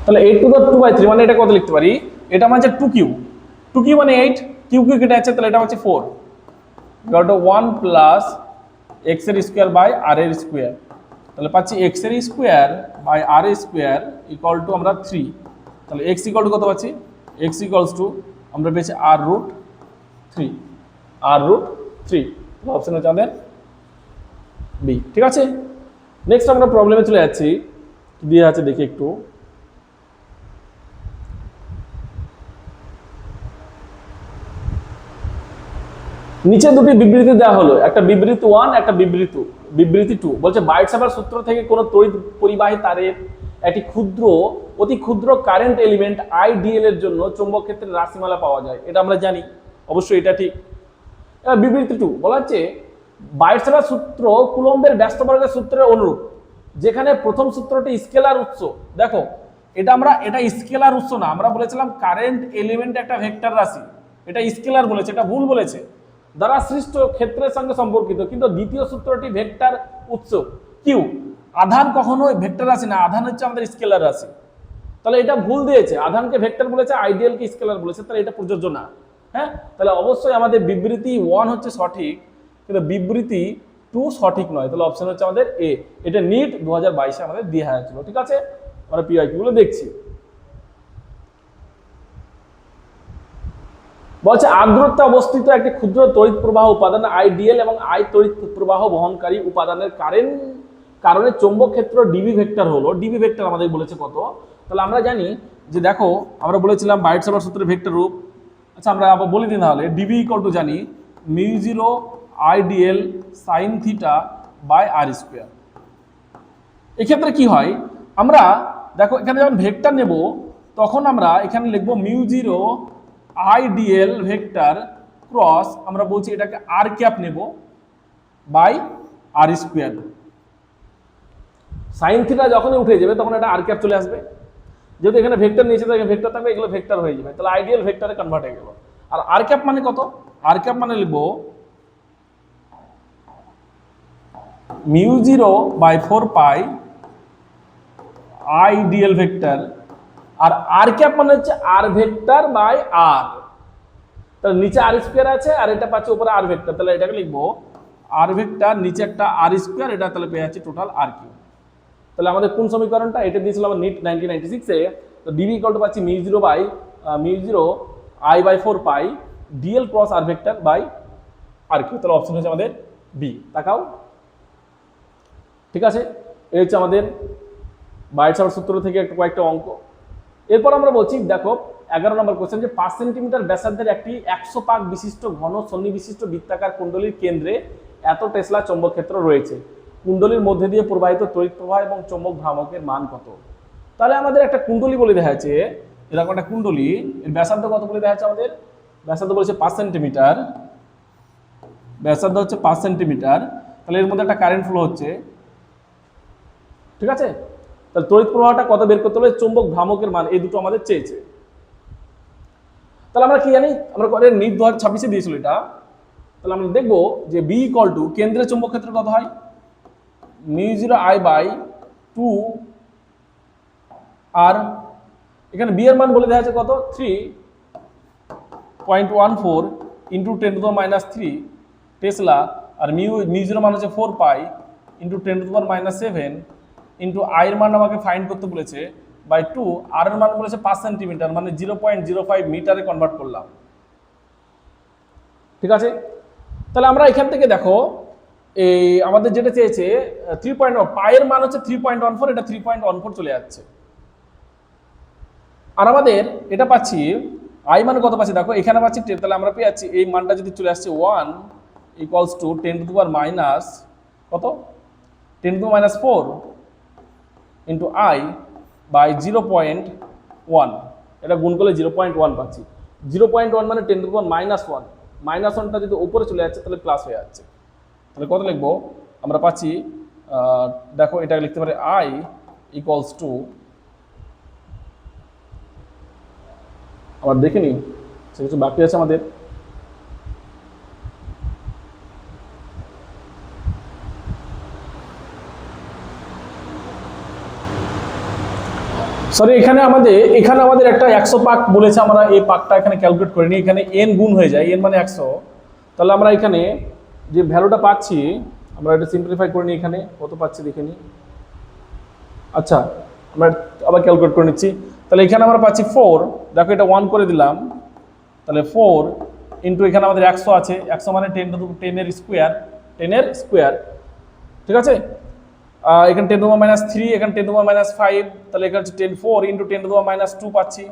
তাহলে 8^2/3 মানে এটা কত লিখতে পারি, এটা মানে 2q, 2q মানে 8, কিউ কেটে আছে তাহলে এটা হচ্ছে 4, গট 1 প্লাস x এর স্কোয়ার বাই আর এর স্কোয়ার, তাহলে পাচ্ছি x এর স্কোয়ার বাই আর এর স্কোয়ার ইকুয়াল টু আমরা 3, তাহলে x ইকুয়াল টু কত পাচ্ছি, x ইকুয়ালস টু আমরা পেয়েছি r√3, r√3, অপশন হচ্ছে আমাদের বি, ঠিক আছে। নেক্সট আমরা প্রবলেমে চলে যাচ্ছি, দিয়ে আছে দেখি একটু, নিচে দুটি বিবৃতি দেওয়া হলো, একটা বিবৃতি 1 একটা বিবৃতি 2, বলছে বাইট-সাভার সূত্র থেকে কোন তড়িৎ পরিবাহী তারের একটি অতি ক্ষুদ্র কারেন্ট এলিমেন্ট আইডিএল এর জন্য চৌম্বক ক্ষেত্রের রাশিমালা পাওয়া যায়, এটা আমরা জানি অবশ্যই এটা ঠিক। এবার বিবৃতি 2 বলা হচ্ছে বাইট-সাভার সূত্র কুলম্বের ব্যস্তবর্গের সূত্রের অনুরূপ, যেখানে প্রথম সূত্রটি স্কেলার উৎস, দেখো এটা স্কেলার উৎস না, আমরা বলেছিলাম কারেন্ট এলিমেন্ট একটা ভেক্টর রাশি, এটা স্কেলার বলেছে, এটা ভুল বলেছে, দ্বারা সৃষ্ট ক্ষেত্রের সঙ্গে সম্পর্কিত, কিন্তু দ্বিতীয় সূত্রটি ভেক্টর উৎস কিউ, আধান কখনোই ভেক্টর রাশি না, আধান হচ্ছে আমাদের স্কেলার রাশি, তাহলে এটা ভুল দিয়েছে, আধানকে ভেক্টর বলেছে, আইডিয়ালকে স্কেলার বলেছে, তাহলে এটা প্রযোজ্য না, হ্যাঁ তাহলে অবশ্যই আমাদের বিবৃতি 1 হচ্ছে সঠিক, কিন্তু বিবৃতি 2 সঠিক নয়, তাহলে অপশন হচ্ছে আমাদের এ, এটা নিট 2022-এ আমাদের দেওয়া হয়েছিল, ঠিক আছে, আমরা পিআইকিউ গুলো দেখছি। বলছে আর্দ্রতা অবস্থিত একটি ক্ষুদ্র তড়িৎ প্রবাহ উপাদান আইডিএল এবং আই তড়িৎ প্রবাহ বহনকারী উপাদানের কারণে চৌম্বক ক্ষেত্র ডিবি ভেক্টর হলো, ডিবি ভেক্টর আমাদের বলেছে কত, তাহলে আমরা জানি যে দেখো আমরা বলেছিলাম বাইট-সাভার সূত্রের ভেক্টর রূপ, আচ্ছা আমরা আবার বলে দিই তাহলে, ডিবি ইকুয়াল টু জানি μ0 আইডিএল sin θ/r², এক্ষেত্রে কি হয়, আমরা দেখো এখানে যখন ভেক্টর নেব তখন আমরা এখানে লিখবো μ0 আইডিএল ভেক্টর ক্রস, আমরা বলছি এটাকে আর ক্যাপ নেব বাই r², সাইন থিটা যখনই উঠে যাবে তখন এটা আর ক্যাপ চলে আসবে, যেহেতু এখানে ভেক্টর নিচে থাকে ভেক্টর থাকবে, এগুলো ভেক্টর হয়ে যাবে, তাহলে আইডিয়াল ভেক্টরে কনভার্ট হয়ে গেল। আর আর ক্যাপ মানে কত, আর ক্যাপ মানে লিখবো μ0/4 পাই আইডিয়াল ভেক্টর আর আর ক্যাপ মানে হচ্ছে আর ভেক্টর বাই আর, তাহলে নিচে আর স্কোয়ার আছে আর এটা পাচ্ছে উপরে আর ভেক্টর, তাহলে এটাকে লিখবো আর ভেক্টর নিচে একটা আর স্কোয়ার, এটা তাহলে পেয়ে যাচ্ছে টোটাল আর কিউ। তাহলে আমাদের কোন সমীকরণটা, এটা দিয়েছিল আমার নিট 1996 এ। তো ডিবি ইকুয়াল টু পাচ্ছি mu zero I by 4 pi dl cross r vector by r cube. তাহলে অপশন হচ্ছে আমাদের বি। তাকাও, ঠিক আছে, এই হচ্ছে আমাদের বাইরের সাবার সূত্র থেকে একটা কয়েকটা অঙ্ক। এরপর আমরা বলছি, দেখো 11 নম্বর কোশ্চেন, যে 5 সেন্টিমিটার ব্যাসার্ধের একটি 100 পাক বিশিষ্ট ঘন সন্নি বিশিষ্ট বৃত্তাকার কুণ্ডলীর কেন্দ্রে এত টেসলা চৌম্বক ক্ষেত্র রয়েছে, কুণ্ডলীর মধ্যে দিয়ে প্রবাহিত তড়িৎ প্রবাহ এবং চৌম্বক ভ্রামকের মান কত? তাহলে আমাদের একটা কুণ্ডলী বলে দেখা যাচ্ছে, এরকম একটা কুণ্ডলী, এর ব্যাসার্ধ কত বলে দেখা যাচ্ছে আমাদের? ব্যাসার্ধ বলেছে 5 সেন্টিমিটার, ব্যাসার্ধ হচ্ছে 5 সেন্টিমিটার। তাহলে এর মধ্যে একটা কারেন্ট ফ্লো হচ্ছে, ঠিক আছে। তাহলে তড়িৎ প্রবাহটা কত বের করতে হলে চৌম্বক ভ্রামকের মান, এই দুটো আমাদের চেয়েছে। তাহলে আমরা কি জানি, আমরা নিট 2026 দিয়েছিল এটা। তাহলে আমরা দেখবো যে বি ইকুয়াল টু কেন্দ্রের চৌম্বক ক্ষেত্র কত হয়, মিউ0 আই বাই 2 আর এখানে বি এর মান বলে দেওয়া আছে কত, 3.14 ইন্টু 10⁻³ টেসলা, আর মিউ0 মান হচ্ছে 4 পাই ইন্টু 10⁻7 ইন্টু আই এর মান আমাকে ফাইন্ড করতে বলেছে বাই 2, আর এর মান বলেছে 5 সেন্টিমিটার, মানে 0.05 মিটারে কনভার্ট করলাম, ঠিক আছে। তাহলে আমরা এখান থেকে দেখো এই আমাদের যেটা চেয়েছে 3.1, পায়ের মান হচ্ছে 3.14, এটা 3.14 চলে যাচ্ছে। আর আমাদের এটা পাচ্ছি আই মান কত পাচ্ছি, দেখো এখানে পাচ্ছি 10, তাহলে আমরা পেয়ে যাচ্ছি এই মানটা যদি চলে আসছে 1 ইকুয়ালস টু 10⁻⁻ কত 10⁻⁴ ইন্টু আই বাই 0.1, এটা গুণ করলে 0.1 পাচ্ছি। 0.1 মানে 10⁻⁻1, -1টা যদি উপরে চলে যাচ্ছে তাহলে প্লাস হয়ে যাচ্ছে। তাহলে কত লিখবো আমরা পাচ্ছি, দেখো এটা লিখতে পারি আই ইকুয়ালস টু, আবার দেখে নিই সে কিছু বাকি আছে আমাদের। সরি, এখানে আমাদের একটা 100 পাক বলেছে, আমরা এই পাকটা এখানে ক্যালকুলেট করিনি, এখানে n গুণ হয়ে যায়, n মানে 100। তাহলে আমরা এখানে যে ভ্যালুটা পাচ্ছি আমরা এটা সিম্পলিফাই করে নিই, এখানে কত পাচ্ছি দেখে নিই। আচ্ছা, আমরা আবার ক্যালকুলেট করে নিচ্ছি। তাহলে এখানে আমরা পাচ্ছি 4, দেখো এটা 1 করে দিলাম, তাহলে 4 ইন্টু এখানে আমাদের 100 আছে, 100 মানে 10 এর স্কোয়ার, ঠিক আছে। এখানে 10⁻³ এখানে 10⁻⁵, তাহলে এখানে হচ্ছে 4 ইন্টু 10⁻² পাচ্ছি।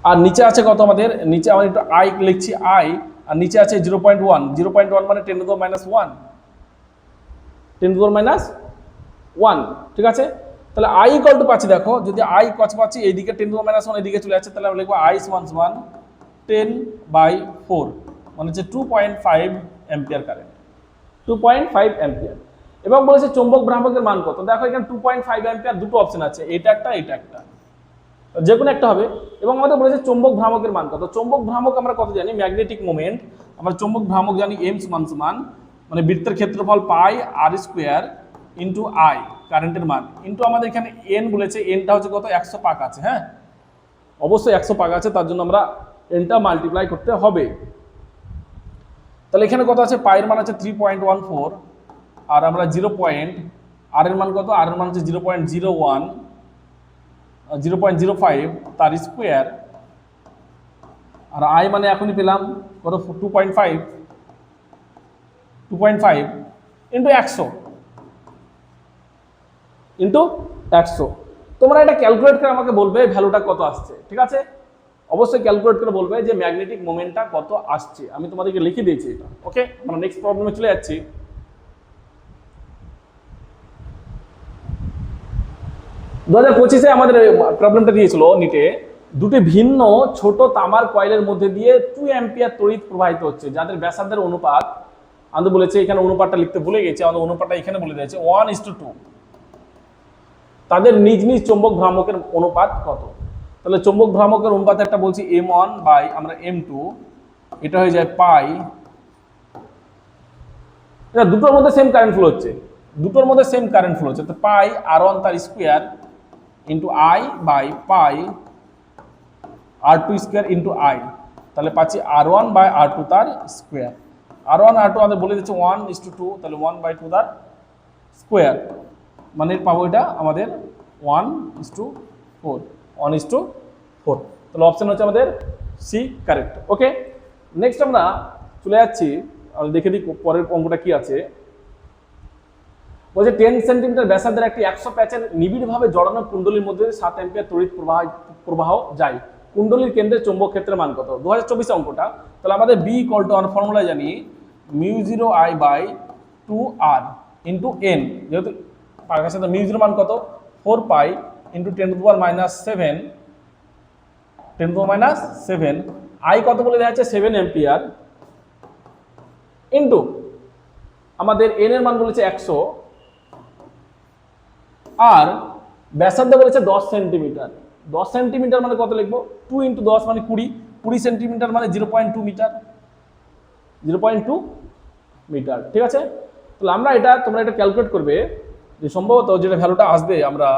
আর নিচে আছে কত আমাদের, নিচে আমরা একটু আই লিখছি আই, আর নিচে আছে 0.1 মানে 10⁻⁻1, 10⁻1, ঠিক আছে। তাহলে আই ইকুয়াল টু পাচ্ছি, দেখো যদি আই কত পাচ্ছি, এইদিকে 10⁻1 এদিকে চলে যাচ্ছে, তাহলে আমরা লিখবো আই সমান 10/4, মানে হচ্ছে 2.5 অ্যাম্পিয়ার কারেন্ট, 2.5 অ্যাম্পিয়ার। এবং বলেছে চৌম্বক ভ্রামকের মান কত, দেখো এখানে 2.5 অ্যাম্পিয়ার, দুটো অপশন আছে, এটা একটা, যে কোনো একটা হবে। এবং আমাদের বলেছে চৌম্বক ভ্রামকের মান কত, চৌম্বক ভ্রামক আমরা কত জানি, ম্যাগনেটিক মোমেন্ট, আমরা চৌম্বক ভ্রামক জানি এম সমান মানে বৃত্তের ক্ষেত্রফল পাই আর স্কোয়ার ইন্টু আই কারেন্টের মান ইন্টু আমাদের এখানে এন বলেছে, এনটা হচ্ছে কত 100 পাক আছে, হ্যাঁ অবশ্যই 100 পাক আছে, তার জন্য আমরা এনটা মাল্টিপ্লাই করতে হবে। তাহলে এখানে কত আছে, পায়ের মান আছে 3.14, আর আমরা আর এর মান কত, আর এর মান হচ্ছে 0.05 তার স্কোয়ার, আর আই মানে এখনই পেলাম কত 2.5 ইন্টু 100 তোমরা এটা ক্যালকুলেট করে আমাকে বলবে ভ্যালুটা কত আসছে, ঠিক আছে। অবশ্যই ক্যালকুলেট করে বলবে যে ম্যাগনেটিক মোমেন্টটা কত আসছে, আমি তোমাদেরকে লিখে দিয়েছি এটা। ওকে, আমরা নেক্সট প্রবলেমে চলে যাচ্ছি। 2025-এ আমাদের প্রবলেমটা দিয়েছিল নিটে, দুটি ভিন্ন ছোট তামার কয়েলের মধ্যে দিয়ে 2 অ্যাম্পিয়ার তড়িৎ প্রবাহিত হচ্ছে, যাদের ব্যাসার্ধের অনুপাত আমাদের বলেছে, এখানে অনুপাতটা লিখতে ভুলে গেছি, আমাদের অনুপাতটা এখানে বলে দিয়েছে 1:2, তাদের নিজ নিজ চৌম্বক ভ্রামকের অনুপাত কত। তাহলে চৌম্বক ভ্রামকের অনুপাত একটা বলছি m1 বাই আমরা m2, এটা হয়ে যায় পাই, এটা দুটোর মধ্যে সেম কারেন্ট ফ্লো হচ্ছে, তো পাই r1 তার square into I by pi R2 square into I, তাহলে পাচ্ছি R1 বাই R2 তার স্কোয়ার। R1 R2 আমাদের বলে দিচ্ছে 1:2, তাহলে 1/2 তার স্কোয়ার, মানে পাবো এটা আমাদের 1:4, 1:4। তাহলে অপশন হচ্ছে আমাদের সি কারেক্ট। ওকে, নেক্সট আমরা চলে যাচ্ছি, দেখে দিই পরের অঙ্কটা কি আছে। বলছে 10 সেন্টিমিটার ব্যাসার্ধের একটি 100 প্যাচের নিবিড়ভাবে জড়ানো কুণ্ডলীর মধ্যে 7 অ্যাম্পিয়ার তড়িৎ প্রবাহ যায়, কুণ্ডলীর কেন্দ্রের চৌম্বক ক্ষেত্রের মান কত? 2024 অঙ্কটা। তাহলে আমাদের বি ইকুয়াল টু আমরা ফর্মুলা জানি μ0I/2r ইন্টু এন, যেহেতু পাকের সাথে μ0 মান কত 4π ইন্টু 10⁻7 আই কত বলে দেওয়া হচ্ছে 7 অ্যাম্পিয়ার ইন্টু আমাদের এন এর মান বলেছে 100 আর ব্যাসার্ধ বলেছে 10 সেন্টিমিটার। 10 সেন্টিমিটার মানে কত লিখবো? 2 ইন্টু 10 মানে 20, 20 সেন্টিমিটার মানে 0.2 মিটার, 0.2 মিটার। ঠিক আছে, তাহলে আমরা এটা, তোমরা এটা ক্যালকুলেট করবে যে সম্ভবত যেটা ভ্যালুটা আসবে, আমরা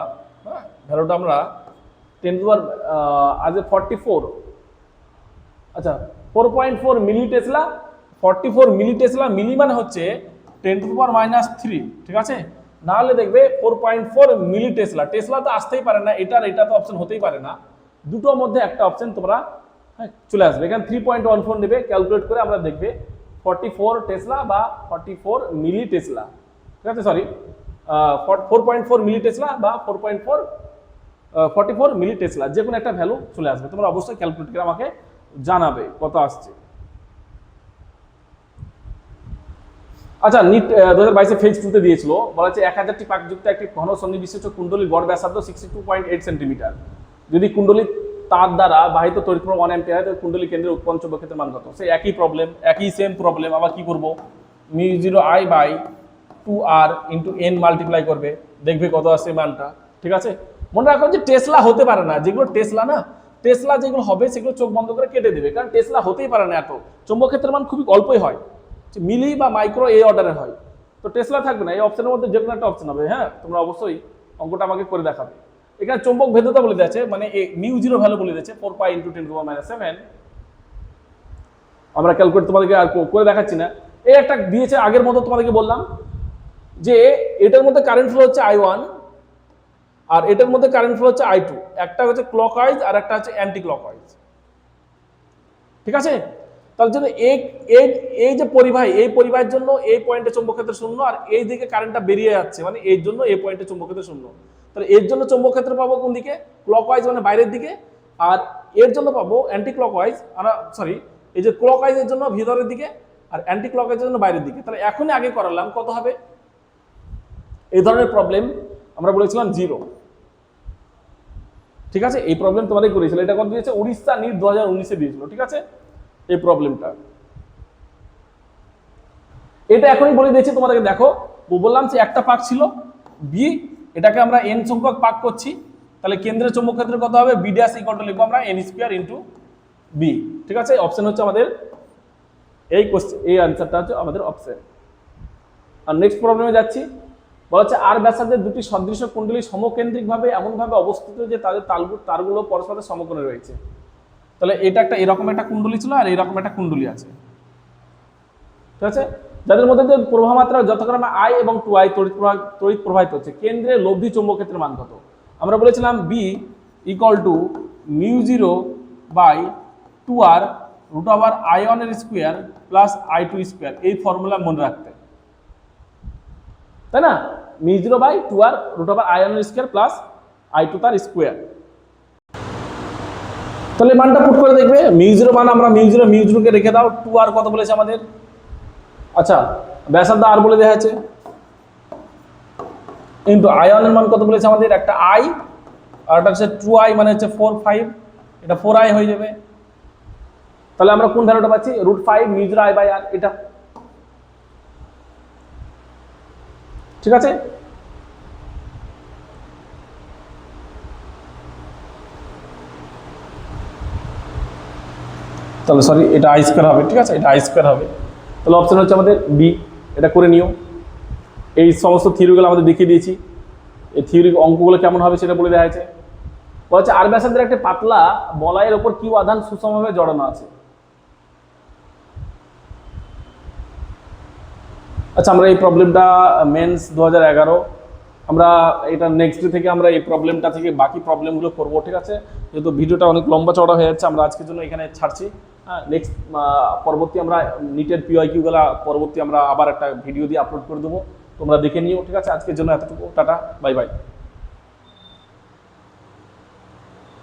ভ্যালুটা আমরা 44, আচ্ছা 4.4 মিলি টেসলা, 44 মিলি টেসলা, মিলি মানে হচ্ছে 10⁻³ ঠিক আছে, না হলে দেখবে 4.4 মিলি টেসলা। টেসলা তো আসতেই পারে না, এটা আর এটা তো অপশন হতেই পারে না, দুটোর মধ্যে একটা অপশন তোমরা চলে আসবে। এখানে 3.14 নেবে, ক্যালকুলেট করে আমরা দেখবে 44 টেসলা বা 44 মিলি টেসলা, ঠিক আছে, সরি 4.4 মিলি টেসলা বা 44 মিলি টেসলা, যে কোনো একটা ভ্যালু চলে আসবে। তোমরা অবশ্যই ক্যালকুলেট করে আমাকে জানাবে কত আসছে। আচ্ছা, নিট 2022 ফেজ 2 তে দিয়েছিল, বলা হচ্ছে 1000টি পাকযুক্ত একটি ঘন সন্নিবিষ্ট কুণ্ডলীর গড় ব্যাসার্ধ 62.8 সেন্টিমিটার। যদি কুণ্ডলী তার দ্বারা বাহিত তড়িৎ প্রবাহ 1 অ্যাম্পিয়ার হয়, তাহলে কুণ্ডলী কেন্দ্রের উৎপন্ন চৌম্বক ক্ষেত্রের মান কত? সেই একই প্রবলেম, একই সেম প্রবলেম। আবার কি করব? μ0I/2r ইন্টু এন মাল্টিপ্লাই করবে, দেখবে কত আসছে মানটা। ঠিক আছে, মনে রাখো যে টেসলা হতে পারে না, যেগুলো টেসলা না, টেসলা যেগুলো হবে সেগুলো চোখ বন্ধ করে কেটে দেবে, কারণ টেসলা হতেই পারে না, এত চৌম্বক ক্ষেত্রের মান খুবই অল্পই হয়, মিলি বা মাইক্রো এই অর্ডারে হয়, তো টেসলা থাকবে না। এই অপশনের মধ্যে যে কোনো একটা অপশন হবে। হ্যাঁ, তোমরা অবশ্যই অঙ্কটা আমাকে করে দেখাবে। এখানে চৌম্বক ভেদ্যতা বলে দিয়েছে, মানে μ0 ভ্যালু বলে দিয়েছে 4π ইন্টু 10⁻7। আমরা ক্যালকুলেট তোমাদেরকে আর করে দেখাচ্ছি না, এই একটা দিয়েছে আগের মতো। তোমাদেরকে বললাম যে এটার মধ্যে কারেন্ট ফ্লো হচ্ছে I1 আর এটার মধ্যে কারেন্ট ফ্লো হচ্ছে I2, একটা হচ্ছে ক্লকওয়াইজ আর একটা হচ্ছে অ্যান্টি ক্লকওয়াইজ। ঠিক আছে, তার জন্য এই যে পরিবাহী, এই পরিবাহের জন্য এই পয়েন্টে চৌম্বক ক্ষেত্র শূন্য, আর এই দিকে কারেন্টটা বেরিয়ে যাচ্ছে, মানে এর জন্য এই পয়েন্টে চৌম্বক ক্ষেত্র শূন্য। তাহলে এর জন্য চৌম্বক ক্ষেত্র পাবো কোন দিকে? ক্লকওয়াইজ, মানে বাইরের দিকে। আর এর জন্য পাবো অ্যান্টি ক্লকওয়াইজ, সরি এই যে ক্লকওয়াইজের জন্য ভিতরের দিকে আর অ্যান্টি ক্লকওয়াইজের জন্য বাইরের দিকে। তাহলে এখনই আগে করালাম, কত হবে? এই ধরনের প্রবলেম আমরা বলেছিলাম 0। ঠিক আছে, এই প্রবলেম তোমাদের করেছিল, এটা কত দিয়েছে? উড়িষ্যা নিট 2019-এ দিয়েছিল। ঠিক আছে, এই প্রবলেমটা এটা এখনই বলে দিয়েছি তোমাদেরকে। দেখো, বললাম যে একটা পাক ছিল বি, এটাকে আমরা এন সংখ্যক পাক করছি, তাহলে কেন্দ্রের চৌম্বক ক্ষেত্র কত হবে? বি ড্যাশ ইকুয়াল টু লিখবো আমরা n² ইন্টু বি। ঠিক আছে, অপশন হচ্ছে আমাদের এই কোশ্চেন, এই আনসারটা হচ্ছে আমাদের অপশন। আর নেক্সট প্রবলেমে যাচ্ছি, বলা হচ্ছে আর ব্যাসার্ধের দুটি সদৃশ কুণ্ডলী সমকেন্দ্রিকভাবে এমনভাবে অবস্থিত যে তাদের তারগুলো পরস্পরের সমকোণে রয়েছে। তাহলে এটা একটা এরকম একটা কুণ্ডলী ছিল আর এরকম একটা কুণ্ডলী আছে। ঠিক আছে, যাদের মধ্যে যে প্রবাহ মাত্রা যথাক্রমে I এবং 2I তড়িৎ প্রবাহিত হচ্ছে, কেন্দ্রে লব্ধি চৌম্বক ক্ষেত্রের মান কত? আমরা বলেছিলাম B equal two μ0/2r √I1 এর স্কোয়ার প্লাস I2 স্কোয়ার, এই ফর্মুলা মনে রাখতে, তাই না? μ0/2r √I1 এর স্কোয়ার প্লাস I2 তার স্কোয়ার। তাহলে মানটা পুট করে দেখবে, μ0 মান আমরা μ0 কে রেখে দাও, 2r কত বলেছে আমাদের? আচ্ছা, ব্যাসার্ধ আর বলে দেওয়া আছে, ইন্টু I1 এর মান কত বলেছে আমাদের? একটা I আর একটা হচ্ছে 2I, মানে হচ্ছে 4, 5, এটা 4I হয়ে যাবে। তাহলে আমরা কোন ভ্যালুটা পাচ্ছি? √5 μ0I/r, এটা। ঠিক আছে, তাহলে সরি, এটা I² হবে। ঠিক আছে, এটা I² হবে। তাহলে অপশন হচ্ছে আমাদের বি, এটা করে নিও। এই সমস্ত থিওরিগুলো আমাদের দেখিয়ে দিয়েছি, এই থিওরি অঙ্কগুলো কেমন হবে সেটা বলে দেওয়া হয়েছে। বলা হচ্ছে আর ব্যাসার্ধের একটা পাতলা বলয়ের ওপর কিউ আধান সুষমভাবে জড়ানো আছে। আচ্ছা, আমরা এই প্রবলেমটা মেন্স 2011 আমরা এটা নেক্সট ডে থেকে আমরা এই প্রবলেমটা থেকে বাকি প্রবলেমগুলো করবো, ঠিক আছে? যেহেতু ভিডিওটা অনেক লম্বা চড়া হয়ে যাচ্ছে, আমরা আজকের জন্য এখানে ছাড়ছি। হ্যাঁ, নেক্সট পরবর্তী আমরা নিটের পিওয়াইকিউগুলা পরবর্তী আমরা আবার একটা ভিডিও দিয়ে আপলোড করে দেবো, তোমরা দেখে নিও, ঠিক আছে? আজকের জন্য এতটুকু, টাটা, বাই বাই।